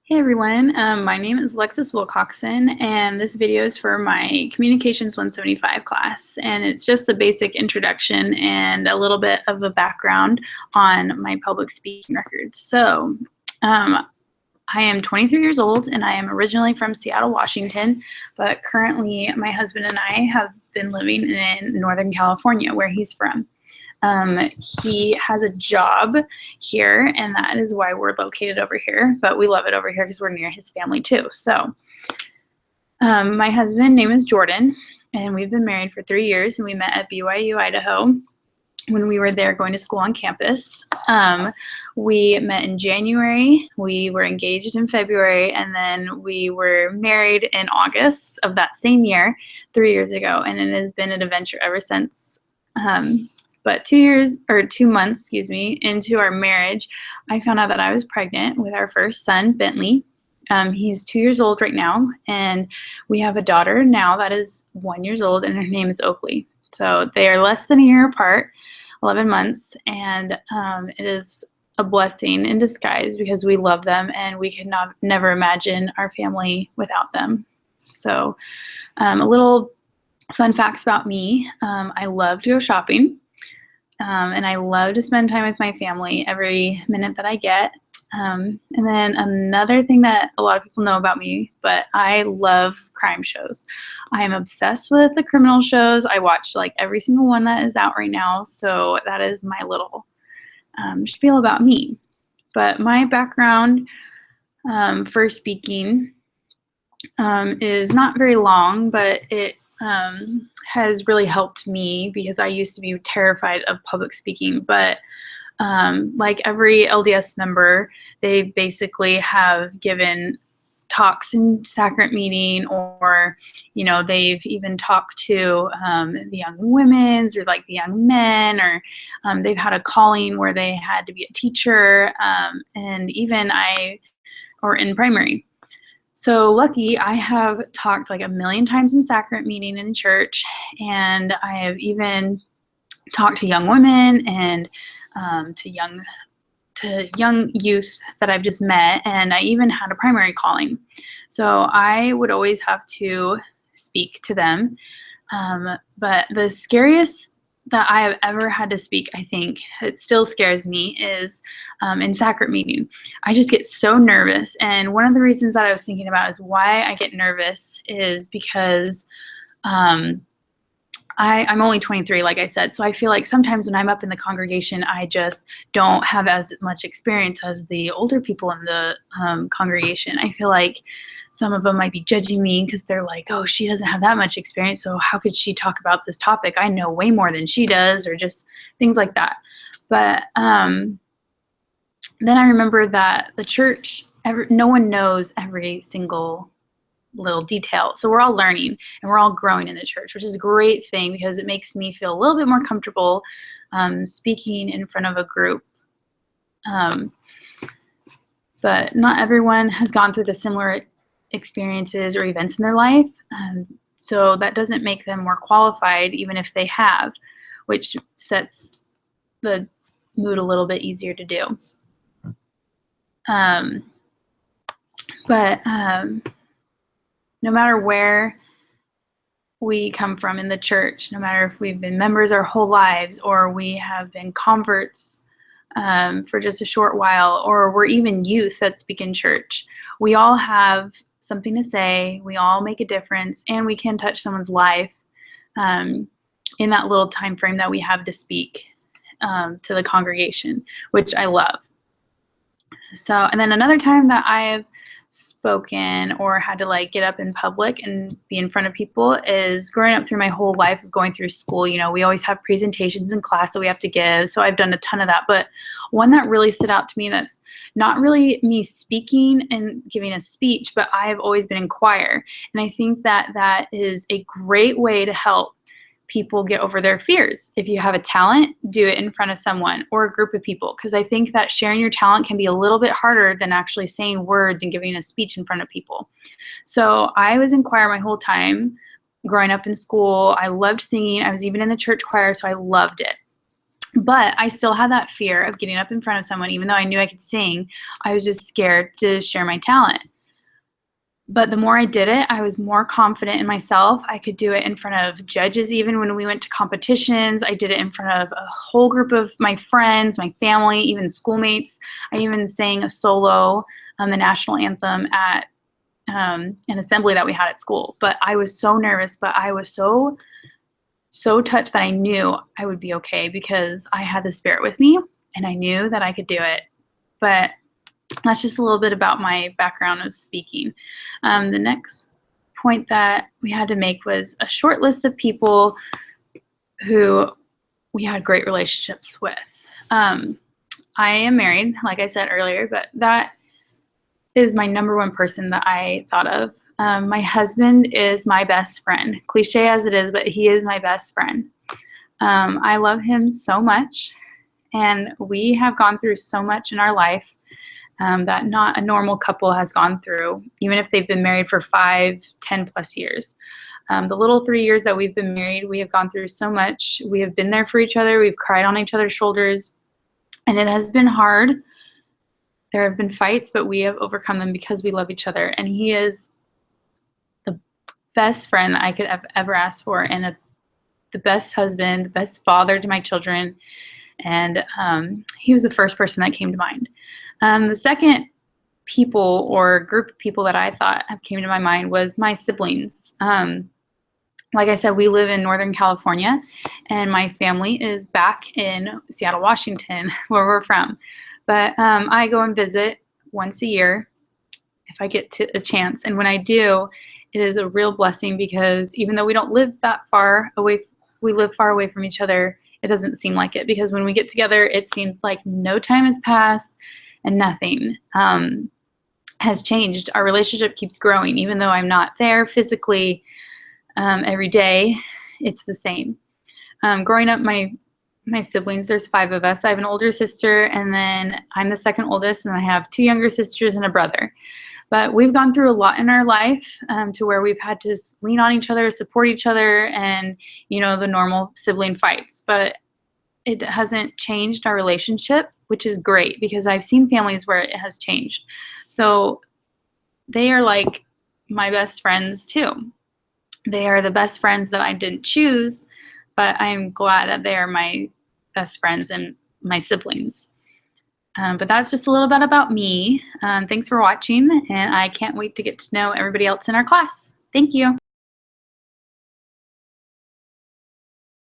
Hey everyone, my name is Alexis Wilcoxson, and this video is for my Communications 175 class, and it's just a basic introduction and a little bit of a background on my public speaking records. So, I am 23 years old, and I am originally from Seattle, Washington, but currently my husband and I have been living in Northern California, where he's from. He has a job here, and that is why we're located over here, but we love it over here because we're near his family too. So my husband's name is Jordan, and we've been married for 3 years, and we met at BYU, Idaho when we were there going to school on campus. We met in January, we were engaged in February, and then we were married in August of that same year, 3 years ago, and it has been an adventure ever since. But 2 months, into our marriage, I found out that I was pregnant with our first son, Bentley. He's 2 years old right now, and we have a daughter now that is 1 year old, and her name is Oakley. So they are less than a year apart, 11 months, and it is a blessing in disguise because we love them, and we could never imagine our family without them. So a little fun facts about me. I love to go shopping. And I love to spend time with my family every minute that I get. And then another thing that a lot of people know about me, but I love crime shows. I am obsessed with the criminal shows. I watch like every single one that is out right now. So that is my little spiel about me. But my background for speaking is not very long, but it has really helped me because I used to be terrified of public speaking. But like every LDS member, they basically have given talks in sacrament meeting, or they've even talked to the young women's or like the young men, or they've had a calling where they had to be a teacher, and even or in primary. So lucky, I have talked like 1,000,000 times in sacrament meeting in church, and I have even talked to young women and to young youth that I've just met, and I even had a primary calling. So I would always have to speak to them. But the scariest that I have ever had to speak, I think, it still scares me, is in sacrament meeting. I just get so nervous, and one of the reasons that I was thinking about is why I get nervous is because I'm only 23, like I said, so I feel like sometimes when I'm up in the congregation, I just don't have as much experience as the older people in the congregation. I feel like some of them might be judging me because they're like, oh, she doesn't have that much experience, so how could she talk about this topic? I know way more than she does, or just things like that. But then I remember that the church, no one knows every single little detail. So we're all learning and we're all growing in the church, which is a great thing because it makes me feel a little bit more comfortable speaking in front of a group. But not everyone has gone through the similar experiences or events in their life. So that doesn't make them more qualified, even if they have, which sets the mood a little bit easier to do. But no matter where we come from in the church, no matter if we've been members our whole lives, or we have been converts for just a short while, or we're even youth that speak in church, we all have something to say, we all make a difference, and we can touch someone's life in that little time frame that we have to speak to the congregation, which I love. So, and then another time that I've spoken or had to like get up in public and be in front of people is growing up through my whole life of going through school. We always have presentations in class that we have to give, so I've done a ton of that. But one that really stood out to me, that's not really me speaking and giving a speech, but I've always been in choir, and I think that that is a great way to help people get over their fears. If you have a talent, do it in front of someone or a group of people, because I think that sharing your talent can be a little bit harder than actually saying words and giving a speech in front of people. So I was in choir my whole time growing up in school. I loved singing. I was even in the church choir, so I loved it. But I still had that fear of getting up in front of someone. Even though I knew I could sing, I was just scared to share my talent. But the more I did it, I was more confident in myself. I could do it in front of judges. Even when we went to competitions, I did it in front of a whole group of my friends, my family, even schoolmates. I even sang a solo, the national anthem at an assembly that we had at school. But I was so nervous, but I was so touched that I knew I would be okay because I had the Spirit with me and I knew that I could do it. But that's just a little bit about my background of speaking. The next point that we had to make was a short list of people who we had great relationships with. I am married, like I said earlier, but that is my number one person that I thought of. My husband is my best friend. Cliche as it is, but he is my best friend. I love him so much, and we have gone through so much in our life that not a normal couple has gone through, even if they've been married for 5, 10 plus years. The little 3 years that we've been married, we have gone through so much. We have been there for each other. We've cried on each other's shoulders, and it has been hard. There have been fights, but we have overcome them because we love each other. And he is the best friend that I could have ever asked for, and the best husband, the best father to my children. And he was the first person that came to mind. The second people or group of people that I thought came to my mind was my siblings. Like I said, we live in Northern California, and my family is back in Seattle, Washington, where we're from. But I go and visit once a year if I get a chance. And when I do, it is a real blessing because even though we don't live that far away, we live far away from each other, it doesn't seem like it. Because when we get together, it seems like no time has passed and nothing has changed. Our relationship keeps growing. Even though I'm not there physically every day, it's the same. Growing up, my siblings, there's 5 of us. I have an older sister, and then I'm the second oldest, and I have 2 younger sisters and a brother. But we've gone through a lot in our life to where we've had to lean on each other, support each other, and, the normal sibling fights. But it hasn't changed our relationship, which is great because I've seen families where it has changed. So they are like my best friends too. They are the best friends that I didn't choose, but I'm glad that they are my best friends and my siblings. But that's just a little bit about me. Thanks for watching, and I can't wait to get to know everybody else in our class. Thank you.